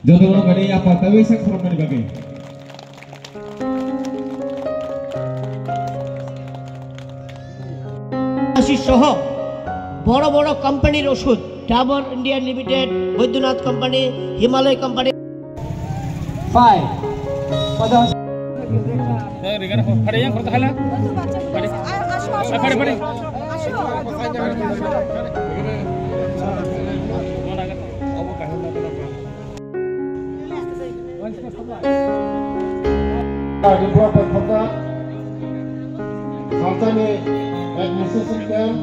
Jodoh kali apa tahu isak from dari bagai. সহ বড় বড় কোম্পানির ওষুধ Dabur India limited, Baidyanath company, Himalaya company. 5 ada yang pertahanan. Di Blok Kota Saltani Administration Camp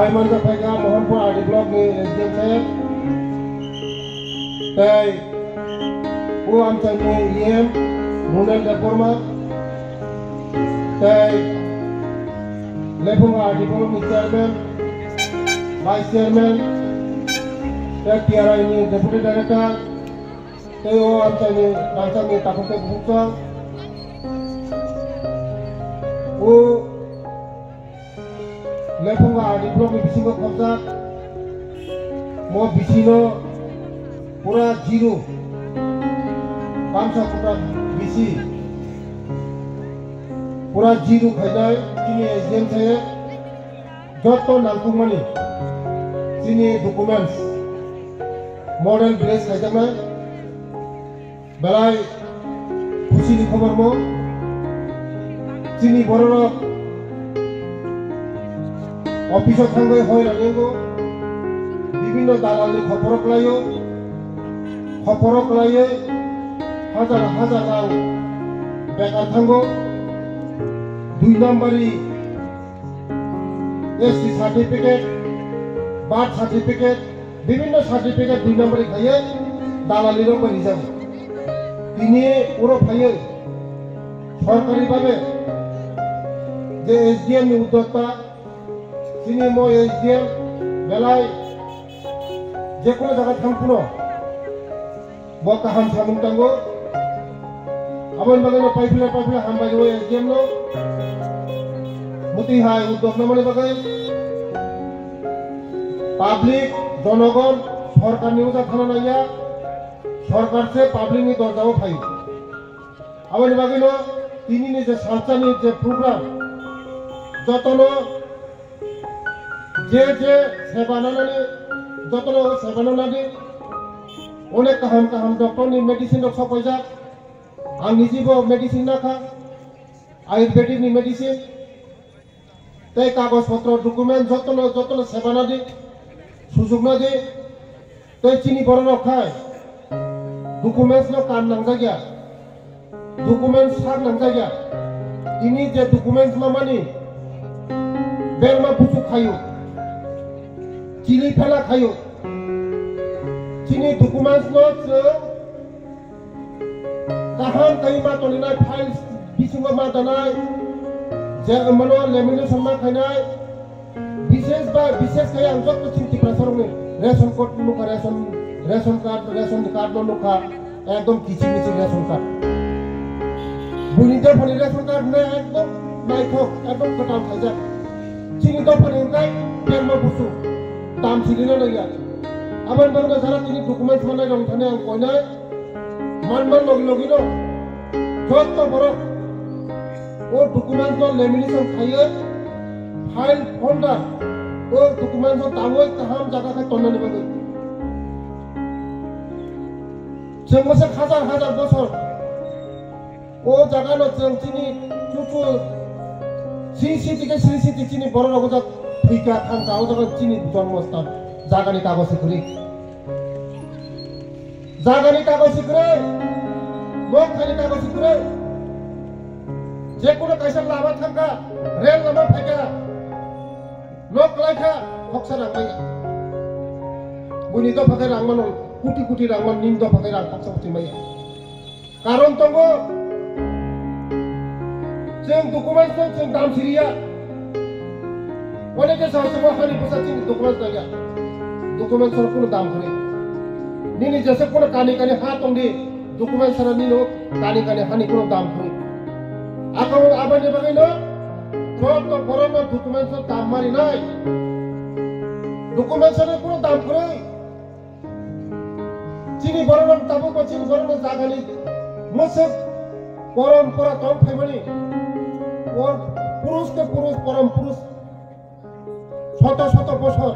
Aiman Kapega Mohanpur di Blok ni SDM saya Tay Uam Tani IM Munel Deporma Tay Lepung di Blok ni Chairman Vice Chairman Tay Tiara ini Deputy Director Tayo ang tani bangsa ni takut terbuka. Lepung di blok ni bising kota. Mau bisino pura zero. Bangsa pura bisi. Pura zero kaya ini SDM saya. Joto nangkung mani. Sini dokumen. Model brace kaya mah. Balai খুশির খবর মো চিনি বড় অফিসত থাঙ্গই হয় লাগেগো বিভিন্ন দালালি খবরক লাইয়ে হাজার হাজার রাং বেকার থাঙ্গো 2 নম্বরই এসসি সার্টিফিকেট বার্থ সার্টিফিকেট বিভিন্ন সার্টিফিকেট 2 নম্বরই খাইয়ে দালালির উপর হিসাব তিনি পুরো ভাইয়ে সরকারিভাবে যে এসডিএম উদ্যোক্তা তিনি মই এসডিএম বেলায় যে কোনো জায়গা থামপুনো বকা হাম সামুংটাঙ্গো আবন বাগানে পাইফিলে হামবাই দেবো এসডিএম নো মতি হাই উদ্যোগ নামে বাগাই পাবলিক জনগণ সরকার নিউজা থানা নাইয়া সরকার সে পাবলিক নি দরজাও ফাই আবার বাগিনো তিনি যে সালসানি যে প্রোগ্রাম যতনো যে সেবানানি অনেক কাহাম ডক্টর নি মেডিসিন সব পয়সা আং নিজেও মেডিসিন না খা আয়ুর্বেদিক নি মেডিসিন তাই কাগজপত্র ডকুমেন্ট যতনো সেবানা দি সুযোগ না দি তাই চিনি বড় খায় Dokumen lo kan nang saja, dokumen sah nang saja. Ini je dokumen mama ni, bel ma busuk kayu, cili pala kayu. Cini dokumen lo se, kaham kayu ma to ni nai file bisunga ma tanai, je mano lamination ma kanai, bises kaya anjok to cinti prasar ni, ration card nuka ration card no nuka, ekdom kici-kici ration card. Bunyi pani ration card na ekdom naikok, ekdom ketam saja. Cini to pani nai, kerma busu, tam sini na lagi. Aban bangga salah ini dokumen mana yang thane ang koi nai, man logi no, jod to borok. Oh dokumen to lamination kaya, file folder, oh dokumen to tawai kaham jaga kai tonna ni bagai. जों मसे हाजार बছর ও জায়গা no जों চিনি চুচু সিসিটি চিনি বড় রগজা ঠিকা থাঙ্কা ও জায়গা চিনি জন্মস্থান জাগানি কাগজে করে লোকখানি কাগজে করে যে কোনো কাইসার লাভা থাঙ্কা রেল লাভা ফাইকা লোক লাইখা হকসা রাখবাই বুনি তো ফাঁকে রাখমানো কুটি রাংমান নিম দ ফাঁকে রাং পাকসা পথি মাইয়া কারণ তঙ্গো जों डकुमेन्ट जों दाम सिरिया অনেকে সাহসবা হানি পোসা চিনি ডকুমেন্ট না ডকুমেন্ট সর কোনো দাম করে নিনি জেসে কোনো কানি হাত অংদি ডকুমেন্ট সর নিনো কানি হানি কোনো দাম করে আকাও আবানে বাগাইনো তো বড় ডকুমেন্ট দাম মারি নাই ডকুমেন্টসের কোনো দাম করে চিনি বরণ তাবো বা চিনি বরণ জাগানি মোসে পরম্পরা তম ফাইমানি ওর পুরুষকে পুরুষ পরম পুরুষ শত শত বছর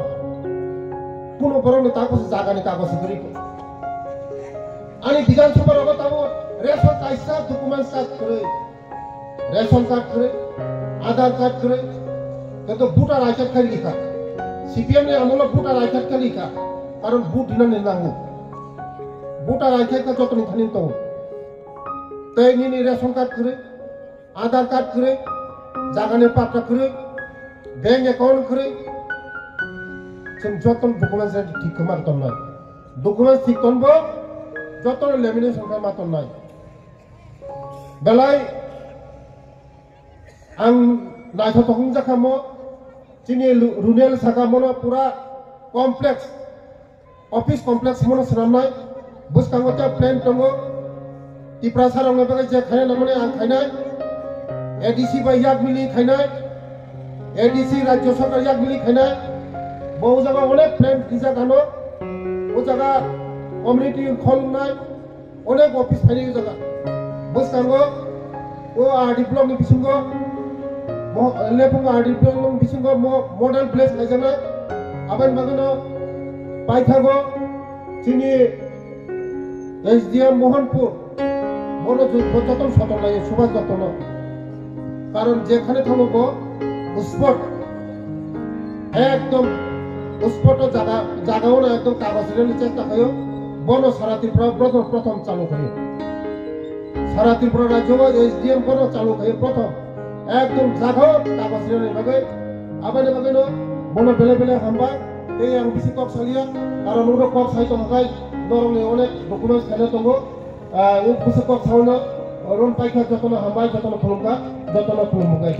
কোনো বরণে কাগজ জাগানি কাগজ করি आणि विधानसभा रगतावो रेशन कायसा डॉक्युमेंट्स कार्ड करे रेशन कार्ड करे आधार कार्ड करे तो भोटार आई कार्ड खाली लिखा सीपीएम ने আমল ভোটার আই কার্ড খালি লিখা কারণ ভোট দিনা নাঙ্গু ভোটার আই কার্ড যতনি খানি তো তাই নিনি রেশন কার্ড করে আধার কার্ড করে জাগানের পাট্টা করে ব্যাংক অ্যাকাউন্ট করে जों যতন ডকুমেন্টস ঠিক মারতন নাই ডকুমেন্টস ঠিক তনবো যতন লেমিনেশন কা মাতন নাই বেলাই आं नायथ तखं जाखामो चिनि रुनेल साखामोनो पूरा कॉम्प्लेक्स ऑफिस कॉम्प्लेक्स मोनो सनामनाय बुसकांगोते प्लेन दंगो तिप्रासारावनो बगे जे खायनाय नामाने आं खायनाय एडीसी बा याक मिलि खायनाय एडीसी राज्य सरकार याक मिलि खायनाय बहु जगह अनेक प्लेन दिजा गानो ओ जगह कम्युनिटी खोलनाय अनेक ऑफिस फायनाय जगह बुसकांगो ओ आरडी ब्लॉक नि बिसिंगो लेपुंग आरडी ब्लॉक नि बिसिंगो मॉडल प्लेस खायजानाय आबान बागनो पाइथागो चिनि एसडीएम मोहनपुर बनो जतन सतन लायो सुभाष जतन कारण जेखाने थांगो स्पॉट एकदम स्पॉट जागाओ ना एकदम कागज रेल चेष्टा खायो बनो सारा त्रिपुरा प्रथम चालू खायो सारा त्रिपुरा राज्य एसडीएम बनो चालू खायो प्रथम एकदम जागाओ कागज रेल बागे आबाने बागेनो बनो बेले बेले हामबा ते आं बिसि कक सालिया कारण उरो कक साइतो मगाय दरंनि अनेक डकुमेन्ट्स खायना दंगो उ बिसि कक सावनो रन पाइखा जतन हामबाय जतन खुलुमगा जतन खुलुमगाय